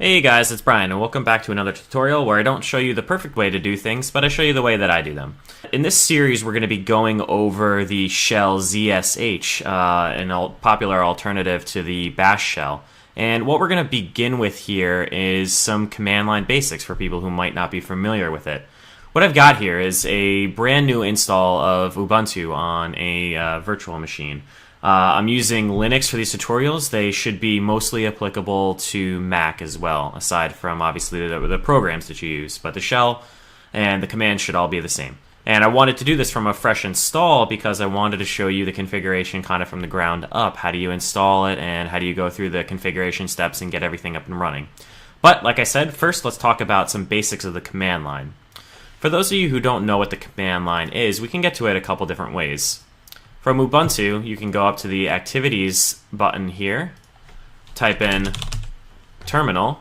Hey guys, it's Brian, and welcome back to another tutorial where I don't show you the perfect way to do things, but I show you the way that I do them. In this series, we're going to be going over the shell ZSH, an popular alternative to the bash shell. And what we're going to begin with here is some command line basics for people who might not be familiar with it. What I've got here is a brand new install of Ubuntu on a virtual machine. I'm using Linux for these tutorials. They should be mostly applicable to Mac as well, aside from obviously the programs that you use. But the shell and the commands should all be the same. And I wanted to do this from a fresh install because I wanted to show you the configuration kind of from the ground up. How do you install it and how do you go through the configuration steps and get everything up and running? But like I said, first let's talk about some basics of the command line. For those of you who don't know what the command line is, we can get to it a couple different ways. From Ubuntu, you can go up to the Activities button here, type in Terminal,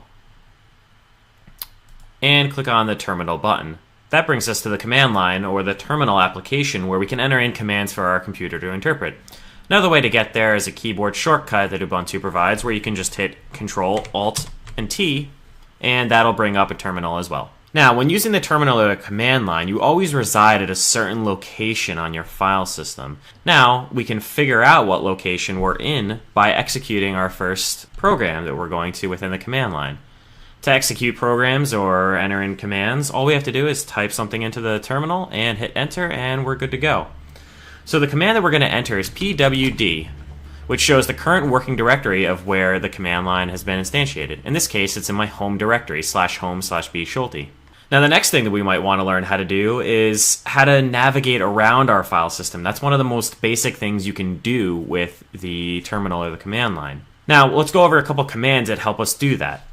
and click on the Terminal button. That brings us to the command line, or the terminal application, where we can enter in commands for our computer to interpret. Another way to get there is a keyboard shortcut that Ubuntu provides, where you can just hit Control, Alt, and T, and that'll bring up a terminal as well. Now, when using the terminal or a command line, you always reside at a certain location on your file system. Now, we can figure out what location we're in by executing our first program that we're going to within the command line. To execute programs or enter in commands, all we have to do is type something into the terminal and hit enter, and we're good to go. So the command that we're going to enter is pwd, which shows the current working directory of where the command line has been instantiated. In this case, it's in my home directory, /home/bschulte. Now the next thing that we might want to learn how to do is how to navigate around our file system. That's one of the most basic things you can do with the terminal or the command line. Now let's go over a couple commands that help us do that.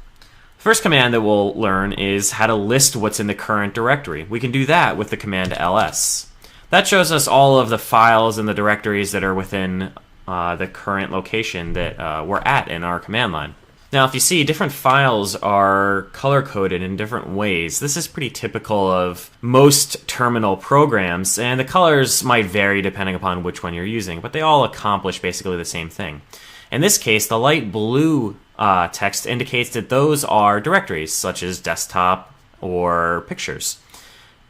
First command that we'll learn is how to list what's in the current directory. We can do that with the command ls. That shows us all of the files and the directories that are within the current location that we're at in our command line. Now, if you see, different files are color-coded in different ways. This is pretty typical of most terminal programs, and the colors might vary depending upon which one you're using, but they all accomplish basically the same thing. In this case, the light blue text indicates that those are directories, such as desktop or pictures.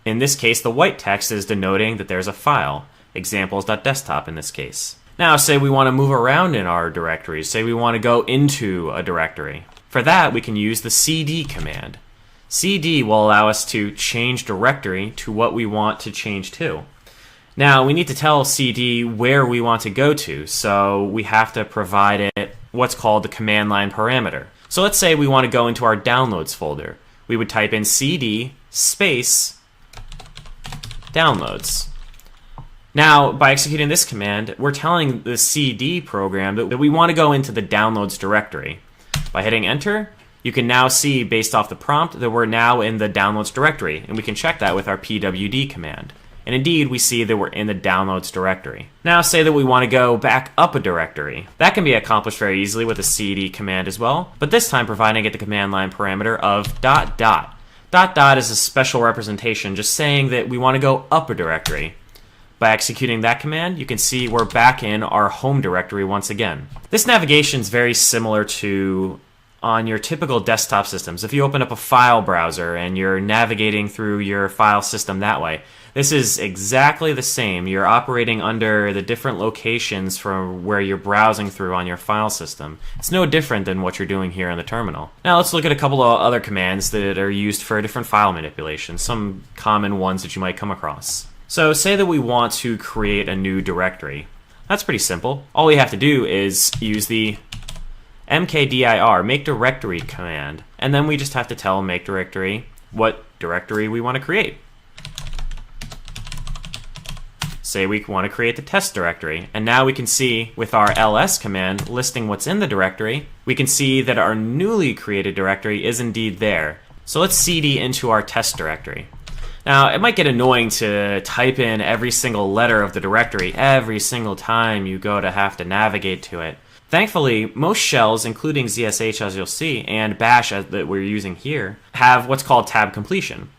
In this case, the white text is denoting that there's a file, examples.desktop in this case. Now, say we want to move around in our directories. Say we want to go into a directory. For that, we can use the cd command. Cd will allow us to change directory to what we want to change to. Now, we need to tell cd where we want to go to, so we have to provide it what's called the command line parameter. So let's say we want to go into our downloads folder. We would type in cd space downloads. Now, by executing this command, we're telling the CD program that we want to go into the downloads directory. By hitting enter, you can now see, based off the prompt, that we're now in the downloads directory, and we can check that with our pwd command. And indeed, we see that we're in the downloads directory. Now, say that we want to go back up a directory. That can be accomplished very easily with a cd command as well, but this time providing it the command line parameter of ... is a special representation just saying that we want to go up a directory. By executing that command, you can see we're back in our home directory once again. This navigation is very similar to on your typical desktop systems. If you open up a file browser and you're navigating through your file system that way, this is exactly the same. You're operating under the different locations from where you're browsing through on your file system. It's no different than what you're doing here in the terminal. Now let's look at a couple of other commands that are used for different file manipulation, some common ones that you might come across. So say that we want to create a new directory. That's pretty simple. All we have to do is use the mkdir, make directory command, and then we just have to tell make directory what directory we want to create. Say we want to create the test directory, and now we can see with our ls command listing what's in the directory, we can see that our newly created directory is indeed there. So let's cd into our test directory. Now, it might get annoying to type in every single letter of the directory every single time you go to have to navigate to it. Thankfully, most shells, including ZSH as you'll see, and bash that we're using here, have what's called tab completion.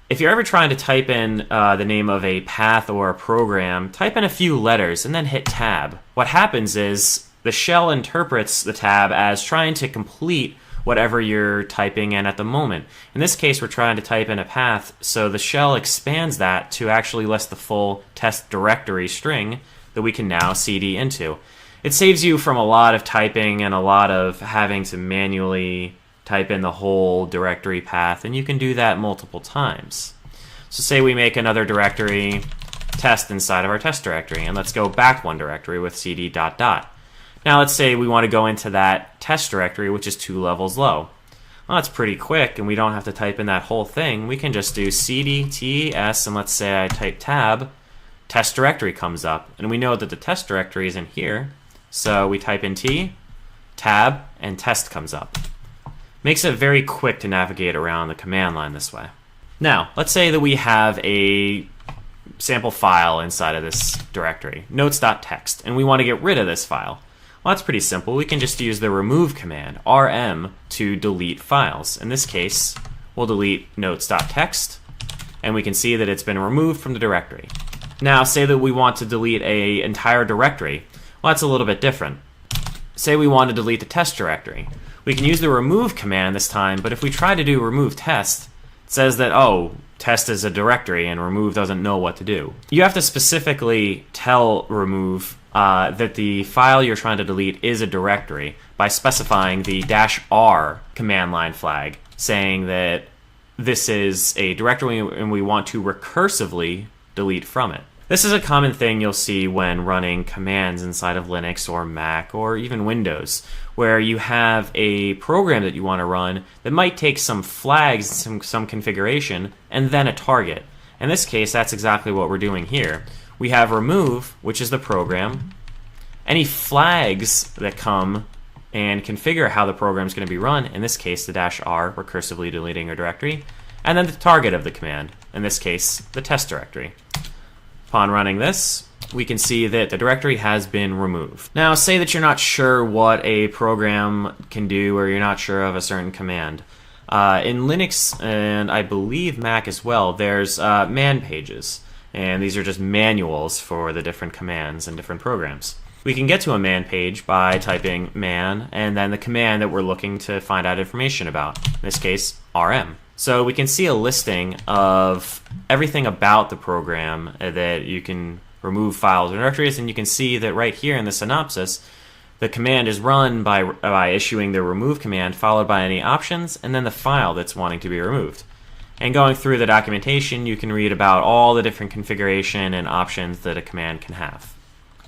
If you're ever trying to type in the name of a path or a program, type in a few letters and then hit tab. What happens is the shell interprets the tab as trying to complete whatever you're typing in at the moment. In this case, we're trying to type in a path, so the shell expands that to actually list the full test directory string that we can now cd into. It saves you from a lot of typing and a lot of having to manually type in the whole directory path, and you can do that multiple times. So say we make another directory test inside of our test directory, and let's go back one directory with cd ... Now let's say we want to go into that test directory, which is 2 levels low. Well, that's pretty quick, and we don't have to type in that whole thing. We can just do cd tes, and let's say I type tab, test directory comes up, and we know that the test directory is in here, so we type in t, tab, and test comes up. Makes it very quick to navigate around the command line this way. Now, let's say that we have a sample file inside of this directory, notes.txt, and we want to get rid of this file. Well, that's pretty simple. We can just use the remove command, rm, to delete files. In this case, we'll delete notes.txt, and we can see that it's been removed from the directory. Now, say that we want to delete an entire directory. Well, that's a little bit different. Say we want to delete the test directory. We can use the remove command this time, but if we try to do remove test, it says that, oh, test is a directory and remove doesn't know what to do. You have to specifically tell remove that the file you're trying to delete is a directory by specifying the -r command line flag, saying that this is a directory and we want to recursively delete from it. This is a common thing you'll see when running commands inside of Linux or Mac or even Windows, where you have a program that you want to run that might take some flags, some configuration, and then a target. In this case, that's exactly what we're doing here. We have remove, which is the program. Any flags that come and configure how the program is going to be run, in this case the -r, recursively deleting a directory, and then the target of the command, in this case the test directory. Upon running this, we can see that the directory has been removed. Now, say that you're not sure what a program can do, or you're not sure of a certain command. In Linux, and I believe Mac as well, there's man pages, and these are just manuals for the different commands and different programs. We can get to a man page by typing man, and then the command that we're looking to find out information about, in this case, rm. So we can see a listing of everything about the program that you can remove files and directories, and you can see that right here in the synopsis, the command is run by issuing the remove command followed by any options and then the file that's wanting to be removed. And going through the documentation, you can read about all the different configuration and options that a command can have.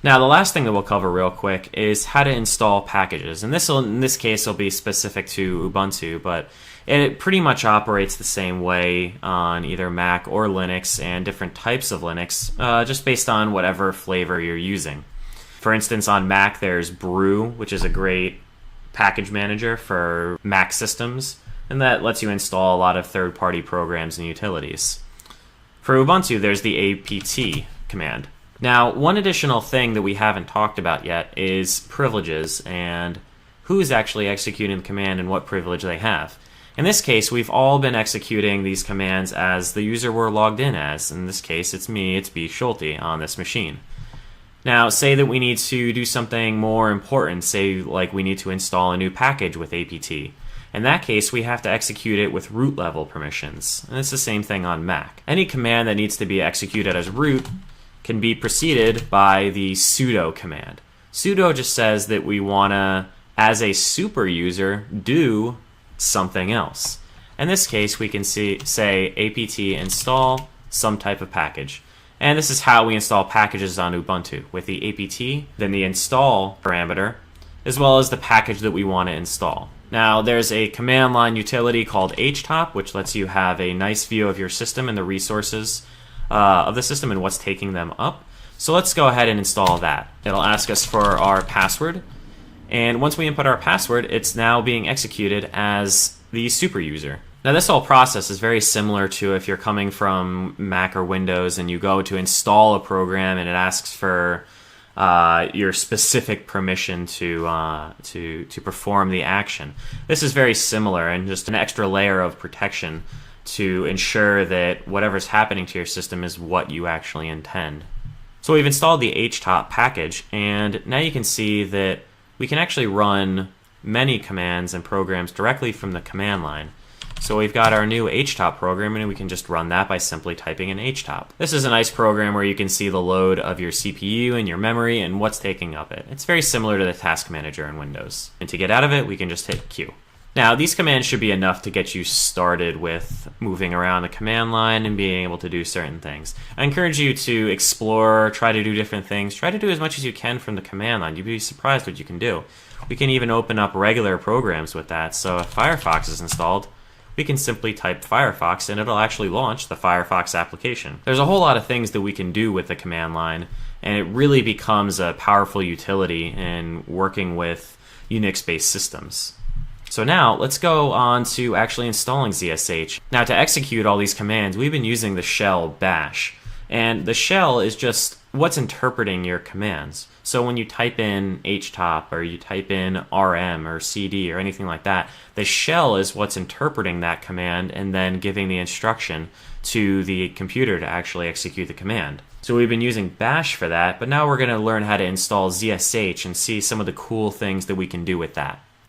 Now, the last thing that we'll cover real quick is how to install packages. And in this case, will be specific to Ubuntu, but it pretty much operates the same way on either Mac or Linux and different types of Linux, just based on whatever flavor you're using. For instance, on Mac, there's Brew, which is a great package manager for Mac systems, and that lets you install a lot of third-party programs and utilities. For Ubuntu, there's the apt command. Now, one additional thing that we haven't talked about yet is privileges and who's actually executing the command and what privilege they have. In this case, we've all been executing these commands as the user we're logged in as. In this case, it's me, it's B. Schulte on this machine. Now, say that we need to do something more important, say like we need to install a new package with apt. In that case, we have to execute it with root level permissions. And it's the same thing on Mac. Any command that needs to be executed as root can be preceded by the sudo command. Sudo just says that we want to, as a super user, do something else. In this case, we can say apt install some type of package. And this is how we install packages on Ubuntu, with the apt, then the install parameter, as well as the package that we want to install. Now, there's a command line utility called htop, which lets you have a nice view of your system and the resources of the system and what's taking them up. So let's go ahead and install that. It'll ask us for our password, and once we input our password, it's now being executed as the super user. Now, this whole process is very similar to if you're coming from Mac or Windows and you go to install a program and it asks for your specific permission to perform the action. This is very similar and just an extra layer of protection to ensure that whatever's happening to your system is what you actually intend. So we've installed the htop package, and now you can see that we can actually run many commands and programs directly from the command line. So we've got our new htop program, and we can just run that by simply typing in htop. This is a nice program where you can see the load of your CPU and your memory and what's taking up it. It's very similar to the task manager in Windows. And to get out of it, we can just hit Q. Now, these commands should be enough to get you started with moving around the command line and being able to do certain things. I encourage you to explore, try to do different things, try to do as much as you can from the command line. You'd be surprised what you can do. We can even open up regular programs with that. So if Firefox is installed, we can simply type Firefox and it'll actually launch the Firefox application. There's a whole lot of things that we can do with the command line, and it really becomes a powerful utility in working with Unix-based systems. So now let's go on to actually installing ZSH. Now to execute all these commands, we've been using the shell bash. And the shell is just what's interpreting your commands. So when you type in htop or you type in rm or cd or anything like that, the shell is what's interpreting that command and then giving the instruction to the computer to actually execute the command. So we've been using bash for that, but now we're going to learn how to install ZSH and see some of the cool things that we can do with that.